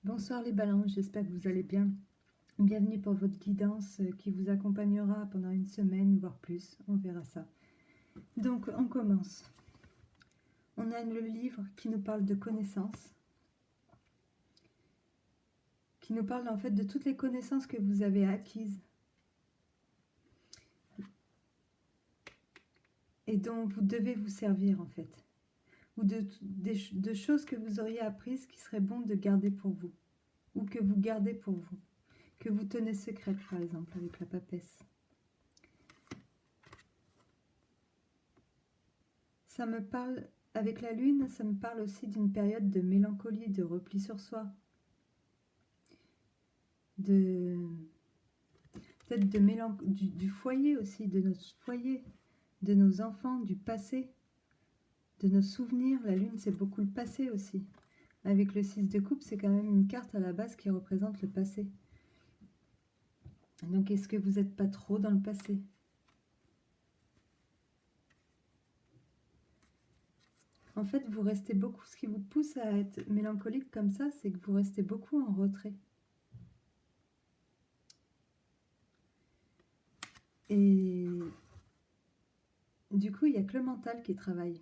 Bonsoir les balances, j'espère que vous allez bien. Bienvenue pour votre guidance qui vous accompagnera pendant une semaine, voire plus, on verra ça. Donc on commence. On a le livre qui nous parle de connaissances, qui nous parle en fait de toutes les connaissances que vous avez acquises et dont vous devez vous servir en fait, ou de choses que vous auriez apprises qui seraient bon de garder pour vous, ou que vous gardez pour vous, que vous tenez secrètes par exemple avec la papesse. Ça me parle, avec la lune, ça me parle aussi d'une période de mélancolie, de repli sur soi, peut-être du foyer aussi, de notre foyer, de nos enfants, du passé, de nos souvenirs. La lune, c'est beaucoup le passé aussi. Avec le 6 de coupe, c'est quand même une carte à la base qui représente le passé. Donc, est-ce que vous n'êtes pas trop dans le passé ? En fait, vous restez beaucoup, ce qui vous pousse à être mélancolique comme ça, c'est que vous restez beaucoup en retrait. Et du coup, il n'y a que le mental qui travaille.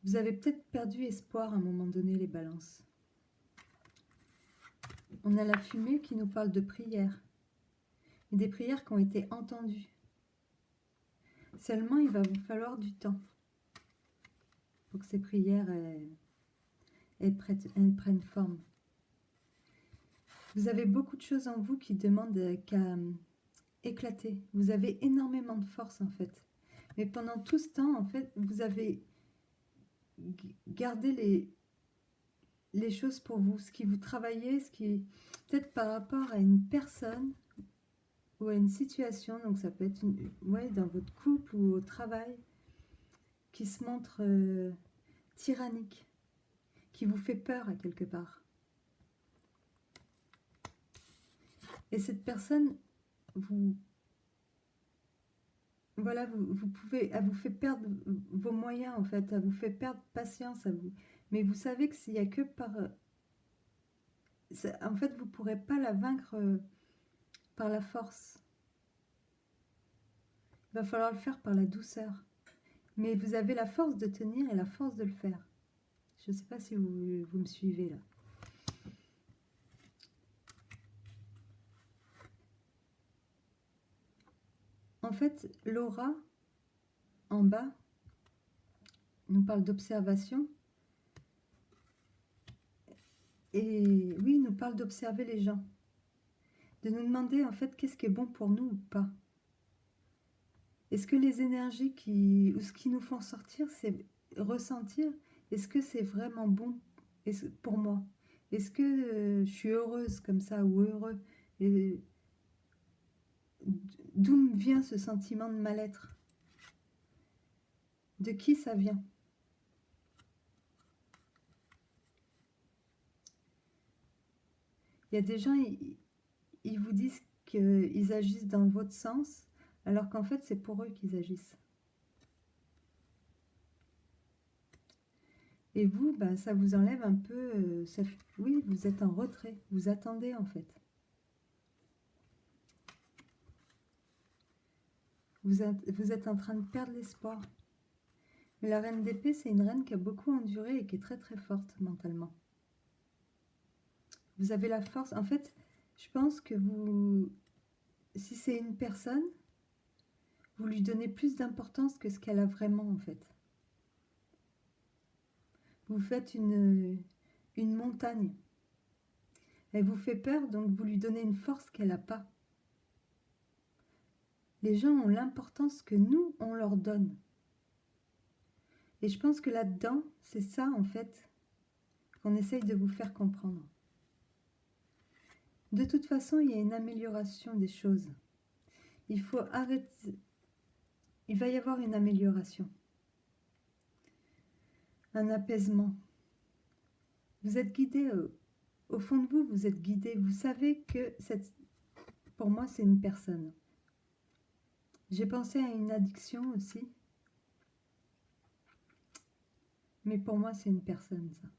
Vous avez peut-être perdu espoir à un moment donné, les balances. On a la fumée qui nous parle de prières. Et des prières qui ont été entendues. Seulement, il va vous falloir du temps pour que ces prières elles prennent forme. Vous avez beaucoup de choses en vous qui demandent qu'à éclater. Vous avez énormément de force en fait. Mais pendant tout ce temps, en fait, vous avez gardé les choses pour vous, ce qui vous travaillait, ce qui peut-être par rapport à une personne ou à une situation, donc ça peut être dans votre couple ou au travail, qui se montre tyrannique, qui vous fait peur à quelque part. Et cette personne, elle vous fait perdre vos moyens en fait, elle vous fait perdre patience à vous. Mais vous savez que s'il n'y a que par... en fait, vous ne pourrez pas la vaincre par la force. Il va falloir le faire par la douceur. Mais vous avez la force de tenir et la force de le faire. Je ne sais pas si vous me suivez là. En fait, l'aura, en bas, nous parle d'observation. Et oui, nous parle d'observer les gens. De nous demander en fait qu'est-ce qui est bon pour nous ou pas. Est-ce que les énergies ou ce qui nous font sortir, c'est ressentir, est-ce que c'est vraiment bon pour moi? Est-ce que je suis heureuse comme ça ou heureux? D'où me vient ce sentiment de mal-être? De qui ça vient? Il y a des gens, ils vous disent qu'ils agissent dans votre sens, alors qu'en fait, c'est pour eux qu'ils agissent. Et vous, ben, ça vous enlève un peu... oui, vous êtes en retrait, vous attendez en fait. Vous êtes en train de perdre l'espoir. Mais la reine d'épée, c'est une reine qui a beaucoup enduré et qui est très très forte mentalement. Vous avez la force. En fait, je pense que si c'est une personne, vous lui donnez plus d'importance que ce qu'elle a vraiment en fait. Vous faites une montagne. Elle vous fait peur, donc vous lui donnez une force qu'elle n'a pas. Les gens ont l'importance que nous, on leur donne. Et je pense que là-dedans, c'est ça en fait qu'on essaye de vous faire comprendre. De toute façon, il y a une amélioration des choses. Il faut arrêter. Il va y avoir une amélioration. Un apaisement. Vous êtes guidé, au fond de vous, vous êtes guidé. Vous savez que pour moi, c'est une personne. J'ai pensé à une addiction aussi. Mais pour moi, c'est une personne, ça.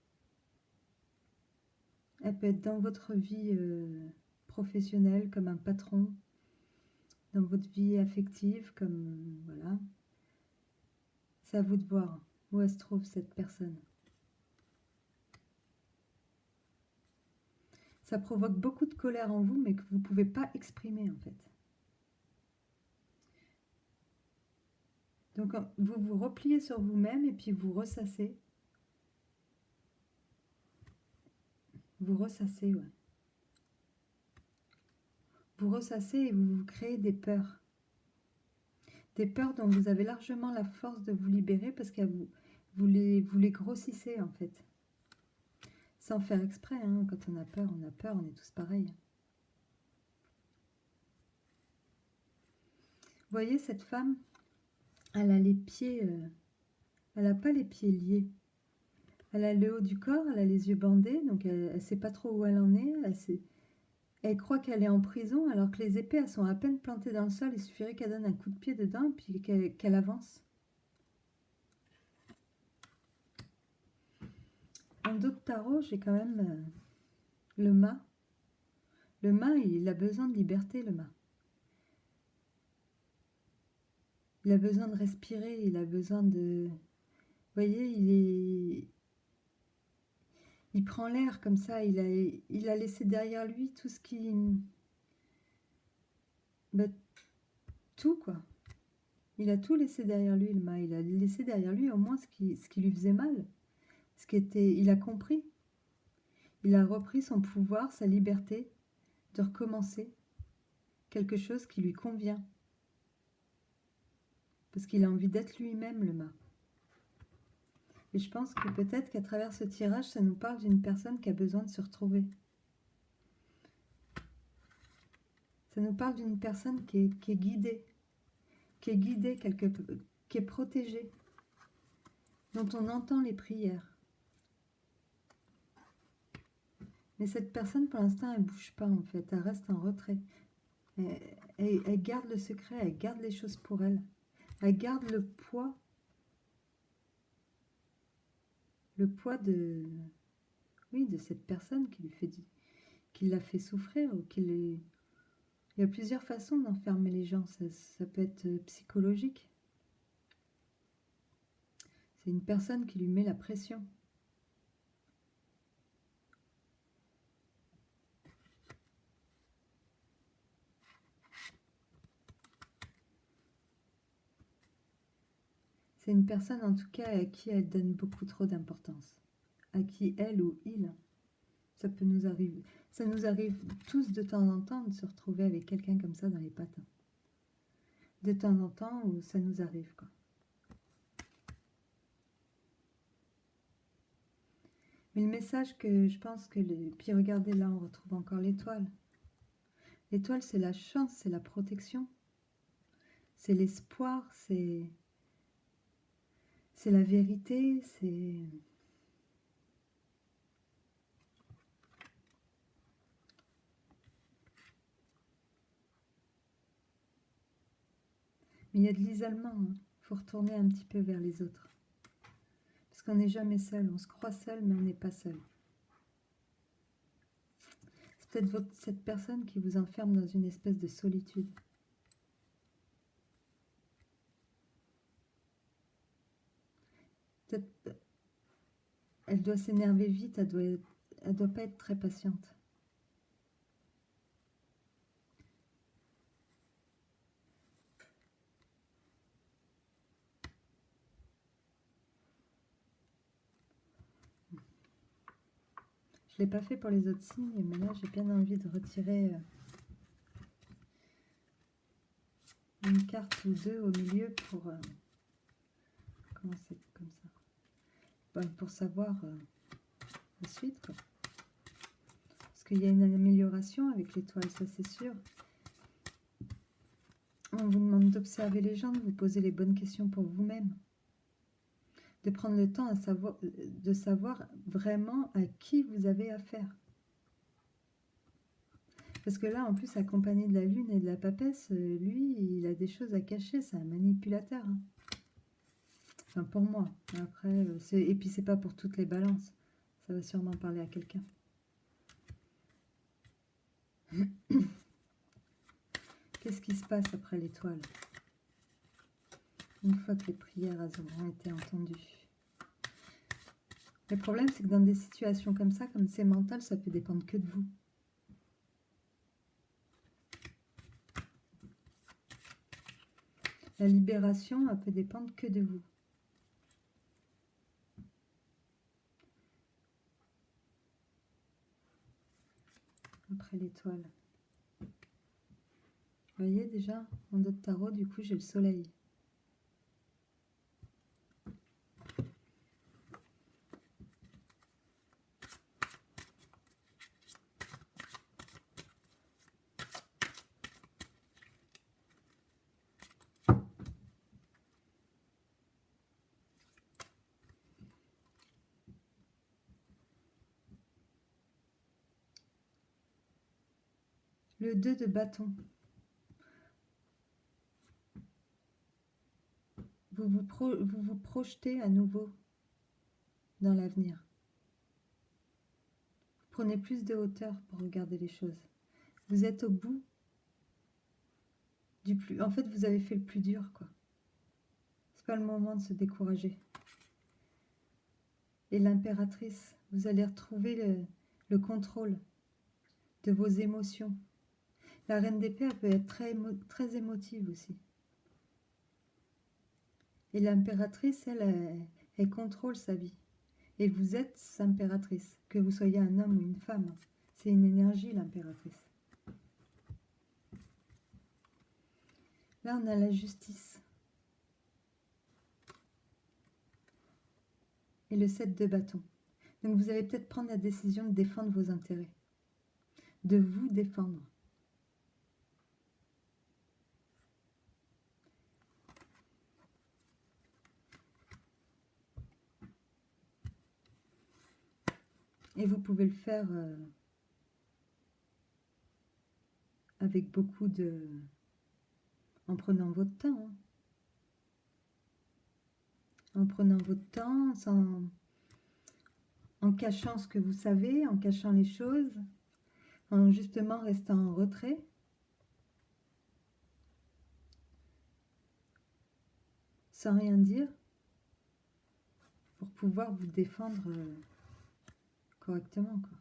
Elle peut être dans votre vie professionnelle, comme un patron, dans votre vie affective, comme... Voilà. C'est à vous de voir où elle se trouve, cette personne. Ça provoque beaucoup de colère en vous, mais que vous ne pouvez pas exprimer, en fait. Donc, vous vous repliez sur vous-même et puis vous ressassez. Vous ressassez, ouais. Vous ressassez et vous vous créez des peurs. Des peurs dont vous avez largement la force de vous libérer parce que vous les grossissez, en fait. Sans faire exprès, hein. Quand on a peur, on est tous pareils. Vous voyez, cette femme, elle a les pieds... elle n'a pas les pieds liés. Elle a le haut du corps, elle a les yeux bandés, donc elle ne sait pas trop où elle en est. Elle croit qu'elle est en prison, alors que les épées, elles sont à peine plantées dans le sol. Il suffirait qu'elle donne un coup de pied dedans, puis qu'elle avance. En dos de tarot, j'ai quand même le mât. Le mât, il a besoin de liberté, le mât. Il a besoin de respirer, il a besoin de... Vous voyez, il prend l'air comme ça, il a laissé derrière lui tout ce qui... Bah, tout, quoi. Il a tout laissé derrière lui, le mât. Il a laissé derrière lui au moins ce qui lui faisait mal. Il a compris. Il a repris son pouvoir, sa liberté de recommencer quelque chose qui lui convient. Parce qu'il a envie d'être lui-même, le mât. Et je pense que peut-être qu'à travers ce tirage, ça nous parle d'une personne qui a besoin de se retrouver. Ça nous parle d'une personne qui est guidée. Qui est guidée quelque peu, qui est protégée. Dont on entend les prières. Mais cette personne, pour l'instant, elle ne bouge pas, en fait. Elle reste en retrait. Elle garde le secret, elle garde les choses pour elle. Elle garde le poids de, oui, de cette personne qui l'a fait souffrir. Il y a plusieurs façons d'enfermer les gens. Ça peut être psychologique. C'est une personne qui lui met la pression. C'est une personne, en tout cas, à qui elle donne beaucoup trop d'importance. À qui elle ou il, ça peut nous arriver. Ça nous arrive tous de temps en temps de se retrouver avec quelqu'un comme ça dans les pattes. De temps en temps où ça nous arrive, quoi. Mais le message que je pense que... Puis regardez, là, on retrouve encore l'étoile. L'étoile, c'est la chance, c'est la protection. C'est l'espoir, c'est la vérité, c'est... Mais il y a de l'isolement, hein. Il faut retourner un petit peu vers les autres. Parce qu'on n'est jamais seul. On se croit seul, mais on n'est pas seul. C'est peut-être cette personne qui vous enferme dans une espèce de solitude. Peut-être elle doit s'énerver vite, elle doit pas être très patiente. Je ne l'ai pas fait pour les autres signes, mais là j'ai bien envie de retirer une carte ou deux au milieu pour commencer comme ça. Bon, pour savoir la suite, quoi. Parce qu'il y a une amélioration avec l'étoile, ça c'est sûr. On vous demande d'observer les gens, de vous poser les bonnes questions pour vous-même. De prendre le temps de savoir vraiment à qui vous avez affaire. Parce que là, en plus, accompagné de la lune et de la papesse, lui, il a des choses à cacher, c'est un manipulateur. Hein. Enfin, pour moi. Après, et puis c'est pas pour toutes les balances. Ça va sûrement parler à quelqu'un. Qu'est-ce qui se passe après l'étoile? Une fois que les prières auront été entendues. Le problème, c'est que dans des situations comme ça, comme c'est mental, ça peut dépendre que de vous. La libération, elle peut dépendre que de vous. Après l'étoile. Vous voyez déjà, en d'autres tarots, du coup, j'ai le soleil. Le 2 de bâton. Vous vous projetez à nouveau dans l'avenir. Prenez plus de hauteur pour regarder les choses. Vous êtes au bout du plus... En fait, vous avez fait le plus dur, quoi. C'est pas le moment de se décourager. Et l'impératrice, vous allez retrouver le contrôle de vos émotions. La reine d'épée, elle peut être très émotive aussi. Et l'impératrice, elle contrôle sa vie. Et vous êtes impératrice, que vous soyez un homme ou une femme. C'est une énergie, l'impératrice. Là, on a la justice. Et le 7 de bâton. Donc vous allez peut-être prendre la décision de défendre vos intérêts. De vous défendre. Et vous pouvez le faire avec beaucoup de... en prenant votre temps. Hein. En prenant votre temps, en cachant ce que vous savez, en cachant les choses, en justement restant en retrait. Sans rien dire, pour pouvoir vous défendre correctement, quoi.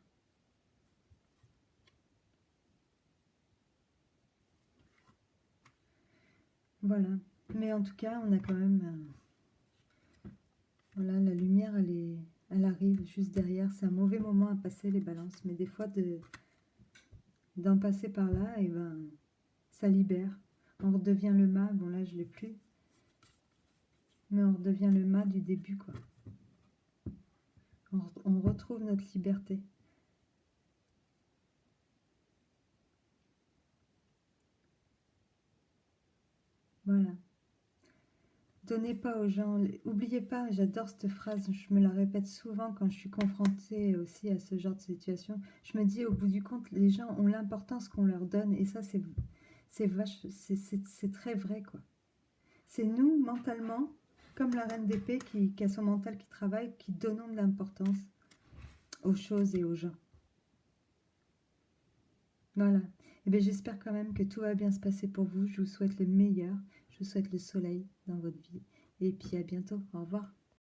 Voilà. Mais en tout cas, on a quand même... voilà, la lumière, elle arrive juste derrière. C'est un mauvais moment à passer, les balances. Mais des fois, d'en passer par là, et ben, ça libère. On redevient le mât. Bon, là, je ne l'ai plus. Mais on redevient le mât du début, quoi. On retrouve notre liberté. Voilà. Donnez pas aux gens, oubliez pas, j'adore cette phrase, je me la répète souvent quand je suis confrontée aussi à ce genre de situation. Je me dis, au bout du compte, les gens ont l'importance qu'on leur donne, et ça, c'est très vrai, quoi. C'est nous, mentalement, comme la reine d'épée qui a son mental qui travaille, qui donnons de l'importance aux choses et aux gens. Voilà. Et bien, j'espère quand même que tout va bien se passer pour vous. Je vous souhaite le meilleur. Je vous souhaite le soleil dans votre vie. Et puis à bientôt. Au revoir.